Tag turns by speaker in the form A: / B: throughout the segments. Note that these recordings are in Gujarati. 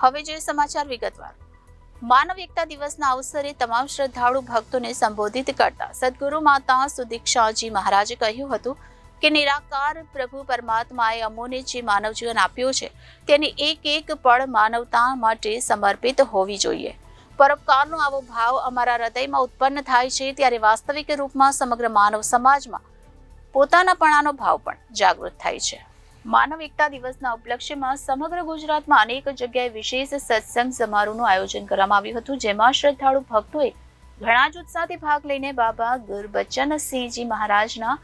A: હવે જોઈએ સમાચાર વિગતવાર। માનવ એકતા દિવસના અવસરે તમામ શ્રદ્ધાળુ ભક્તોને સંબોધિત કરતા સદગુરુ માતા સુદીક્ષાજી મહારાજે કહ્યું હતું કે નિરાકાર પ્રભુ પરમાત્માએ અમોને જે માનવ જીવન આપ્યું છે તેની એક પળ માનવતા માટે સમર્પિત હોવી જોઈએ। પરોપકારનો આવો ભાવ અમારા હૃદયમાં ઉત્પન્ન થાય છે ત્યારે વાસ્તવિક રૂપમાં સમગ્ર માનવ સમાજમાં પોતાનાપણાનો ભાવ પણ જાગૃત થાય છે। માનવ એકતા દિવસના ઉપલક્ષ્યમાં સમગ્ર ગુજરાતમાં અનેક જગ્યાએ વિશેષ સત્સંગ સમારોહનું આયોજન કરવામાં આવ્યું હતું, જેમાં શ્રદ્ધાળુ ભક્તોએ ઘણા જ ઉત્સાહથી ભાગ લઈને બાબા ગુરબચનસિંહજી મહારાજના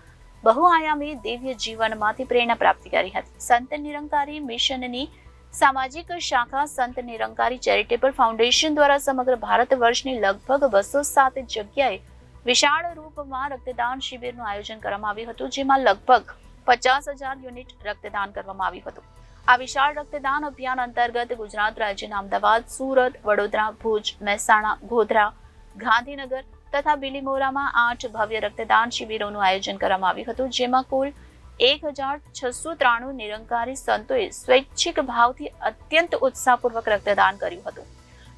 A: બહુઆયામી દિવ્ય જીવનમાંથી પ્રેરણા પ્રાપ્ત કરી હતી। સંત નિરંકારી મિશનની સામાજિક શાખા સંત નિરંકારી ચેરિટેબલ ફાઉન્ડેશન દ્વારા સમગ્ર ભારત વર્ષની લગભગ 207 જગ્યાએ વિશાળ રૂપમાં રક્તદાન શિબિરનું આયોજન કરવામાં આવ્યું હતું, જેમાં લગભગ 50,000 યુનિટ રક્તદાન કરવામાં આવ્યું હતું। આ વિશાળ રક્તદાન અભિયાન અંતર્ગત ગુજરાત રાજ્યના અમદાવાદ, સુરત, વડોદરા, ભુજ, મહેસાણા, ગોધરા, ગાંધીનગર તથા બિલીમોરામાં 8 ભવ્ય રક્તદાન શિબિરોનું આયોજન કરવામાં આવ્યું હતું, જેમાં કુલ 1,693 નિરંકારી સંતોએ સ્વૈચ્છિક ભાવથી અત્યંત ઉત્સાહપૂર્વક રક્તદાન કર્યું હતું।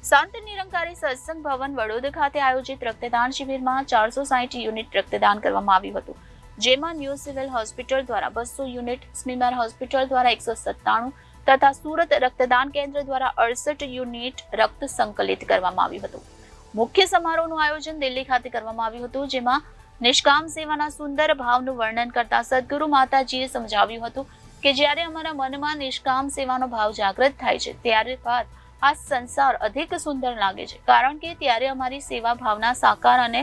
A: સંત નિરંકારી સત્સંગ ભવન વડોદરા ખાતે આયોજિત રક્તદાન શિબિરમાં 460 યુનિટ રક્તદાન કરવામાં આવ્યું હતું, જેમાં ન્યૂ સિવિલ હોસ્પિટલ દ્વારા 200 યુનિટ, સ્મીમેર હોસ્પિટલ દ્વારા 197 તથા સુરત રક્તદાન કેન્દ્ર દ્વારા 68 યુનિટ રક્ત સંકલિત કરવામાં આવ્યું હતું। મુખ્ય સમારોહનું આયોજન દિલ્હી ખાતે કરવામાં આવ્યું હતું, જેમાં નિષ્કામ સેવાના સુંદર ભાવનું વર્ણન કરતા સદગુરુ માતાજીએ સમજાવ્યું હતું કે જ્યારે અમારા મનમાં નિષ્કામ સેવાનો ભાવ જાગૃત થાય છે ત્યારે બાદ આ સંસાર અધિક સુંદર લાગે છે, કારણ કે ત્યારે અમારી સેવા ભાવના સાકાર અને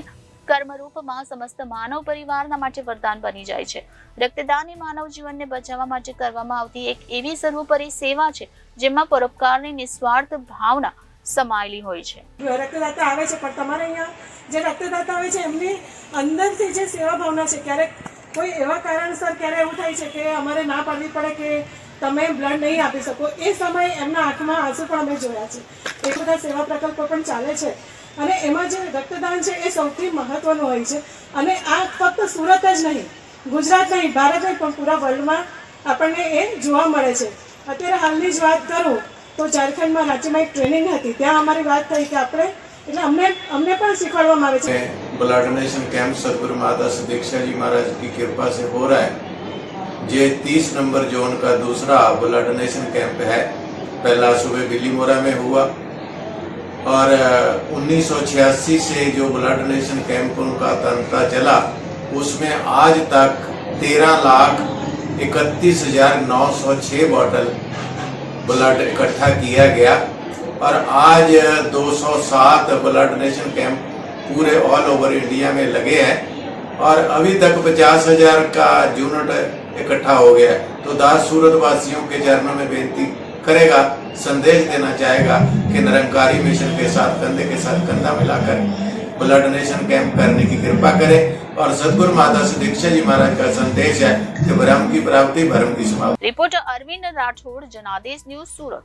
A: કર્મરૂપમાં સમસ્ત માનવ પરિવારના માટે વરદાન બની જાય છે। રક્તદાન એ માનવ જીવનને બચાવવા માટે કરવામાં આવતી એક એવી સર્વોપરી સેવા છે જેમાં પરોપકારની નિસ્વાર્થ ભાવના સમાયેલી હોય છે।
B: રક્તદાતા આવે છે, પણ તમારે અહીંયા જે રક્તદાતા આવે છે એમની અંદરથી જે સેવા ભાવના છે, ક્યારેક કોઈ એવા કારણસર ક્યારે એવું થાય છે કે અમારે ના પાડવી પડે કે તમે બ્લડ નહીં આપી શકો, એ સમયે એમના આંખમાં આંસુ પણ અમે જોયા છે। એ બધા સેવા પ્રકલ્પો પણ ચાલે છે અને એમાં જે રક્તદાન છે એ સૌથી મહત્વનું હોય છે। અને આ ફક્ત સુરત જ નહીં, ગુજરાત નહીં, ભારત નહીં, પણ પૂરા વર્લ્ડમાં આપણને એ જોવા મળે છે। અત્યારે હાલની જ વાત કરું તો ઝારખંડમાં રાંચીમાં એક ટ્રેનિંગ હતી, ત્યાં અમારી વાત થઈ કે આપણે એટલે અમને પણ શીખવાડવામાં આવે છે।
C: ब्लड डोनेशन कैंप सदगुरु माता सुदीक्षा जी महाराज की कृपा से हो रहा है। ये 30 नंबर जोन का दूसरा ब्लड डोनेशन कैंप है। पहला सुबह बिलीमोरा में हुआ और 1986 से जो ब्लड डोनेशन कैंप उनका तंत्र चला, उसमें आज तक 13,31,906 बॉटल ब्लड इकट्ठा किया गया और आज 207 ब्लड डोनेशन कैंप पूरे ऑल ओवर इंडिया में लगे हैं और अभी तक 50,000 का यूनिट इकट्ठा हो गया है। तो दास सूरत वासियों के चरणों में बेनती करेगा, संदेश देना चाहेगा कि निरंकारी मिशन के साथ कंधे के साथ कंधा मिलाकर ब्लड डोनेशन कैंप करने की कृपा करें। और सदगुरु माता सुदीक्षा जी महाराज का संदेश है कि ब्रह्म की प्राप्ति भरम की समाप्ति।
A: रिपोर्टर अरविंद राठौड़, जनादेश न्यूज, सूरत।